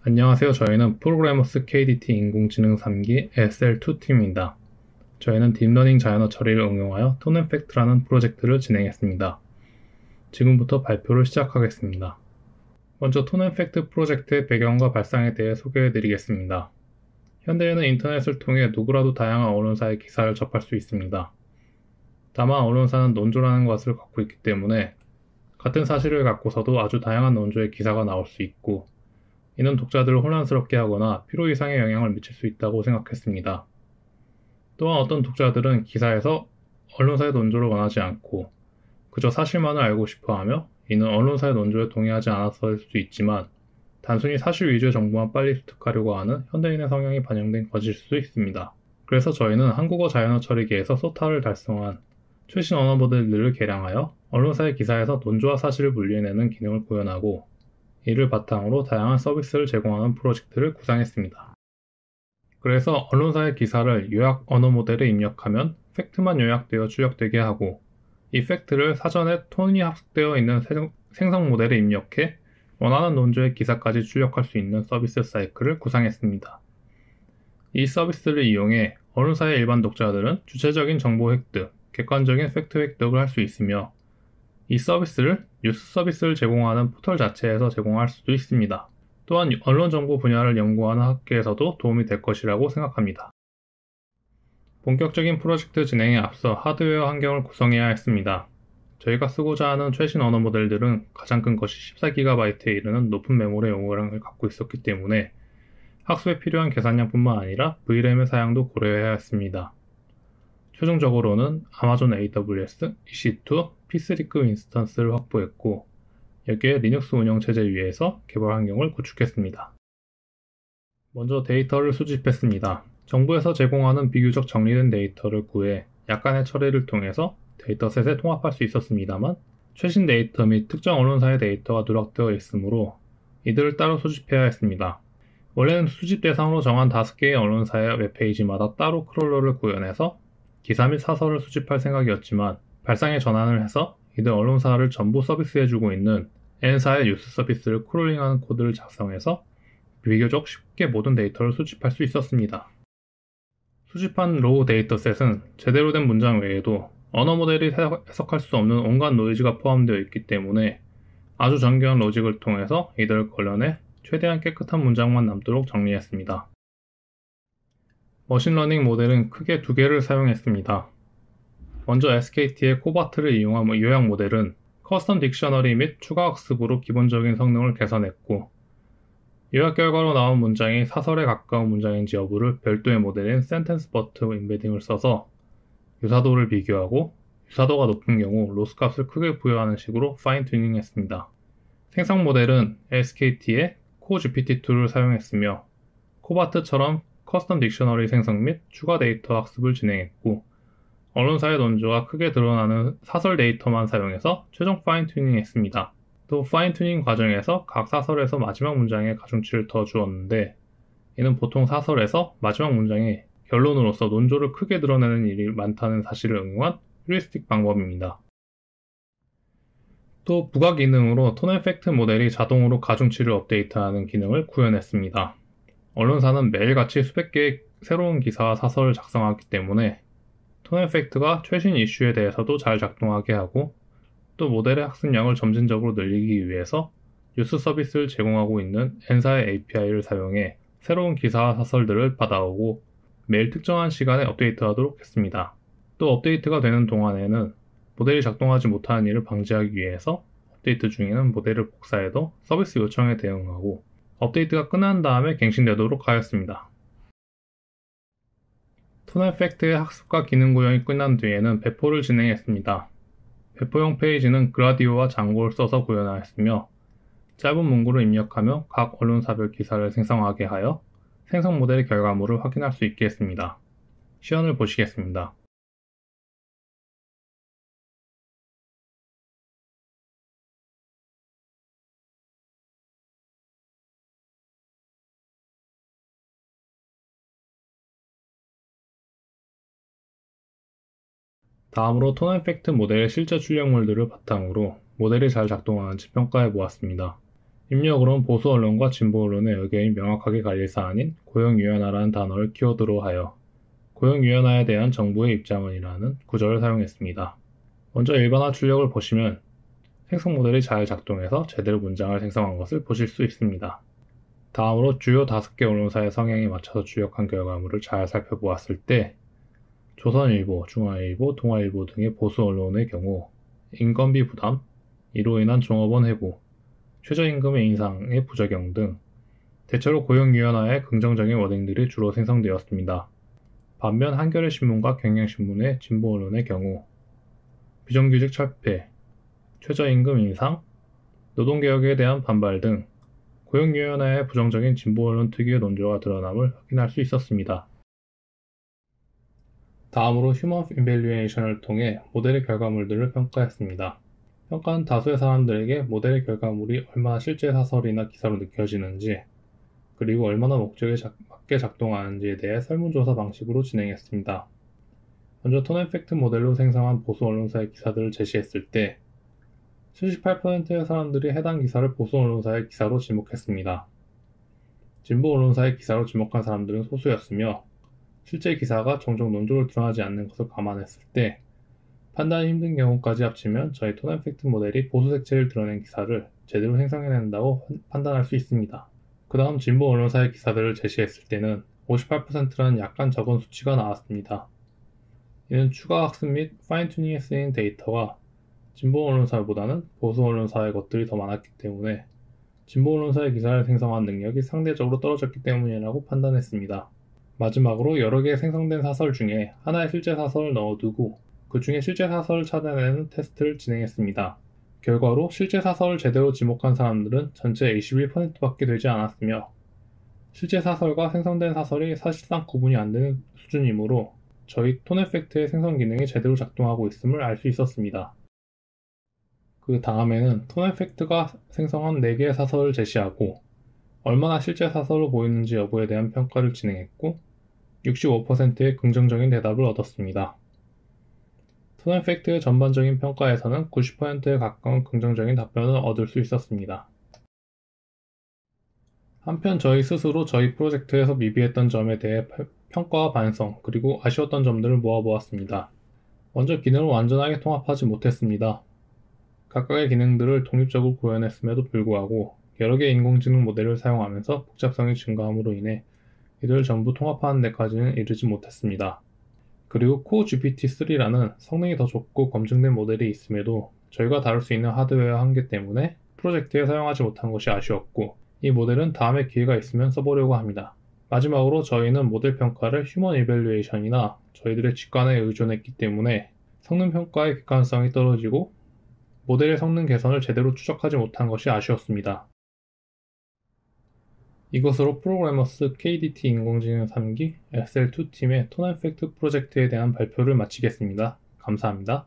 안녕하세요. 저희는 프로그래머스 KDT 인공지능 3기 SL2팀입니다. 저희는 딥러닝 자연어 처리를 응용하여 톤앤팩트라는 프로젝트를 진행했습니다. 지금부터 발표를 시작하겠습니다. 먼저 톤앤팩트 프로젝트의 배경과 발상에 대해 소개해드리겠습니다. 현대에는 인터넷을 통해 누구라도 다양한 언론사의 기사를 접할 수 있습니다. 다만 언론사는 논조라는 것을 갖고 있기 때문에 같은 사실을 갖고서도 아주 다양한 논조의 기사가 나올 수 있고, 이는 독자들을 혼란스럽게 하거나 피로 이상의 영향을 미칠 수 있다고 생각했습니다. 또한 어떤 독자들은 기사에서 언론사의 논조를 원하지 않고 그저 사실만을 알고 싶어하며, 이는 언론사의 논조에 동의하지 않아서일 수도 있지만 단순히 사실 위주의 정보만 빨리 습득하려고 하는 현대인의 성향이 반영된 것일 수도 있습니다. 그래서 저희는 한국어 자연어 처리기에서 소타를 달성한 최신 언어 모델들을 개량하여 언론사의 기사에서 논조와 사실을 분리해내는 기능을 구현하고, 이를 바탕으로 다양한 서비스를 제공하는 프로젝트를 구상했습니다. 그래서 언론사의 기사를 요약 언어 모델에 입력하면 팩트만 요약되어 출력되게 하고, 이 팩트를 사전에 톤이 합숙되어 있는 생성 모델에 입력해 원하는 논조의 기사까지 출력할 수 있는 서비스 사이클을 구상했습니다. 이 서비스를 이용해 언론사의 일반 독자들은 주체적인 정보 획득, 객관적인 팩트 획득을 할 수 있으며, 이 서비스를 뉴스 서비스를 제공하는 포털 자체에서 제공할 수도 있습니다. 또한 언론 정보 분야를 연구하는 학계에서도 도움이 될 것이라고 생각합니다. 본격적인 프로젝트 진행에 앞서 하드웨어 환경을 구성해야 했습니다. 저희가 쓰고자 하는 최신 언어 모델들은 가장 큰 것이 14GB에 이르는 높은 메모리 용량을 갖고 있었기 때문에 학습에 필요한 계산량뿐만 아니라 VRAM의 사양도 고려해야 했습니다. 최종적으로는 아마존 AWS, EC2, P3급 인스턴스를 확보했고, 여기에 리눅스 운영체제 위에서 개발 환경을 구축했습니다. 먼저 데이터를 수집했습니다. 정부에서 제공하는 비교적 정리된 데이터를 구해 약간의 처리를 통해서 데이터셋에 통합할 수 있었습니다만, 최신 데이터 및 특정 언론사의 데이터가 누락되어 있으므로 이들을 따로 수집해야 했습니다. 원래는 수집 대상으로 정한 5개의 언론사의 웹페이지마다 따로 크롤러를 구현해서 기사 및 사설을 수집할 생각이었지만, 발상의 전환을 해서 이들 언론사를 전부 서비스해주고 있는 N사의 뉴스 서비스를 크롤링하는 코드를 작성해서 비교적 쉽게 모든 데이터를 수집할 수 있었습니다. 수집한 로우 데이터셋은 제대로 된 문장 외에도 언어 모델이 해석할 수 없는 온갖 노이즈가 포함되어 있기 때문에 아주 정교한 로직을 통해서 이들을 걸러내 최대한 깨끗한 문장만 남도록 정리했습니다. 머신러닝 모델은 크게 2개를 사용했습니다. 먼저 SKT의 코바트를 이용한 요약 모델은 커스텀 딕셔너리 및 추가 학습으로 기본적인 성능을 개선했고, 요약 결과로 나온 문장이 사설에 가까운 문장인지 여부를 별도의 모델인 센텐스버트 임베딩을 써서 유사도를 비교하고, 유사도가 높은 경우 로스 값을 크게 부여하는 식으로 파인 튜닝했습니다. 생성 모델은 SKT의 코GPT2를 사용했으며, 코바트처럼 커스텀 딕셔너리 생성 및 추가 데이터 학습을 진행했고, 언론사의 논조가 크게 드러나는 사설 데이터만 사용해서 최종 파인 튜닝했습니다. 또 파인 튜닝 과정에서 각 사설에서 마지막 문장에 가중치를 더 주었는데, 이는 보통 사설에서 마지막 문장에 결론으로서 논조를 크게 드러내는 일이 많다는 사실을 응용한 휴리스틱 방법입니다. 또 부가 기능으로 톤앤팩트 모델이 자동으로 가중치를 업데이트하는 기능을 구현했습니다. 언론사는 매일같이 수백 개의 새로운 기사와 사설을 작성하기 때문에 톤앤팩트가 최신 이슈에 대해서도 잘 작동하게 하고, 또 모델의 학습량을 점진적으로 늘리기 위해서 뉴스 서비스를 제공하고 있는 N사의 API를 사용해 새로운 기사와 사설들을 받아오고 매일 특정한 시간에 업데이트하도록 했습니다. 또 업데이트가 되는 동안에는 모델이 작동하지 못하는 일을 방지하기 위해서 업데이트 중에는 모델을 복사해도 서비스 요청에 대응하고, 업데이트가 끝난 다음에 갱신되도록 하였습니다. 톤앤팩트의 학습과 기능 구현이 끝난 뒤에는 배포를 진행했습니다. 배포용 페이지는 그라디오와 장고를 써서 구현하였으며, 짧은 문구를 입력하며 각 언론사별 기사를 생성하게 하여 생성 모델의 결과물을 확인할 수 있게 했습니다. 시연을 보시겠습니다. 다음으로 톤앤팩트 모델의 실제 출력물들을 바탕으로 모델이 잘 작동하는지 평가해 보았습니다. 입력으로는 보수 언론과 진보 언론의 의견이 명확하게 갈릴 사안인 고용유연화라는 단어를 키워드로 하여 고용유연화에 대한 정부의 입장은이라는 구절을 사용했습니다. 먼저 일반화 출력을 보시면 생성 모델이 잘 작동해서 제대로 문장을 생성한 것을 보실 수 있습니다. 다음으로 주요 5개 언론사의 성향에 맞춰서 출력한 결과물을 잘 살펴보았을 때 조선일보, 중앙일보, 동아일보 등의 보수 언론의 경우 인건비 부담, 이로 인한 종업원 해고, 최저임금의 인상의 부작용 등 대체로 고용유연화에 긍정적인 워딩들이 주로 생성되었습니다. 반면 한겨레 신문과 경향신문의 진보 언론의 경우 비정규직 철폐, 최저임금 인상, 노동개혁에 대한 반발 등 고용유연화의 부정적인 진보 언론 특유의 논조가 드러남을 확인할 수 있었습니다. 다음으로 휴먼 이밸류에이션을 통해 모델의 결과물들을 평가했습니다. 평가는 다수의 사람들에게 모델의 결과물이 얼마나 실제 사설이나 기사로 느껴지는지, 그리고 얼마나 목적에 맞게 작동하는지에 대해 설문조사 방식으로 진행했습니다. 먼저 톤앤팩트 모델로 생성한 보수 언론사의 기사들을 제시했을 때 78%의 사람들이 해당 기사를 보수 언론사의 기사로 지목했습니다. 진보 언론사의 기사로 지목한 사람들은 소수였으며 실제 기사가 종종 논조를 드러나지 않는 것을 감안했을 때 판단이 힘든 경우까지 합치면 저희 톤앤팩트 모델이 보수 색채를 드러낸 기사를 제대로 생성해낸다고 판단할 수 있습니다. 그 다음 진보 언론사의 기사들을 제시했을 때는 58%라는 약간 적은 수치가 나왔습니다. 이는 추가 학습 및 파인튜닝에 쓰인 데이터가 진보 언론사보다는 보수 언론사의 것들이 더 많았기 때문에 진보 언론사의 기사를 생성한 능력이 상대적으로 떨어졌기 때문이라고 판단했습니다. 마지막으로 여러 개 생성된 사설 중에 하나의 실제 사설을 넣어두고 그 중에 실제 사설을 찾아내는 테스트를 진행했습니다. 결과로 실제 사설을 제대로 지목한 사람들은 전체 21%밖에 되지 않았으며 실제 사설과 생성된 사설이 사실상 구분이 안 되는 수준이므로 저희 톤에펙트의 생성 기능이 제대로 작동하고 있음을 알 수 있었습니다. 그 다음에는 톤에펙트가 생성한 4개의 사설을 제시하고 얼마나 실제 사설로 보이는지 여부에 대한 평가를 진행했고 65%의 긍정적인 대답을 얻었습니다. 톤앤팩트의 전반적인 평가에서는 90%에 가까운 긍정적인 답변을 얻을 수 있었습니다. 한편 저희 스스로 저희 프로젝트에서 미비했던 점에 대해 평가와 반성, 그리고 아쉬웠던 점들을 모아보았습니다. 먼저 기능을 완전하게 통합하지 못했습니다. 각각의 기능들을 독립적으로 구현했음에도 불구하고 여러 개의 인공지능 모델을 사용하면서 복잡성이 증가함으로 인해 이들을 전부 통합하는 데까지는 이르지 못했습니다. 그리고 코GPT-3라는 성능이 더 좋고 검증된 모델이 있음에도 저희가 다룰 수 있는 하드웨어 한계 때문에 프로젝트에 사용하지 못한 것이 아쉬웠고 이 모델은 다음에 기회가 있으면 써보려고 합니다. 마지막으로 저희는 모델 평가를 휴먼 이밸류에이션이나 저희들의 직관에 의존했기 때문에 성능 평가의 객관성이 떨어지고 모델의 성능 개선을 제대로 추적하지 못한 것이 아쉬웠습니다. 이것으로 프로그래머스 KDT 인공지능 3기 SL2팀의 톤앤팩트 프로젝트에 대한 발표를 마치겠습니다. 감사합니다.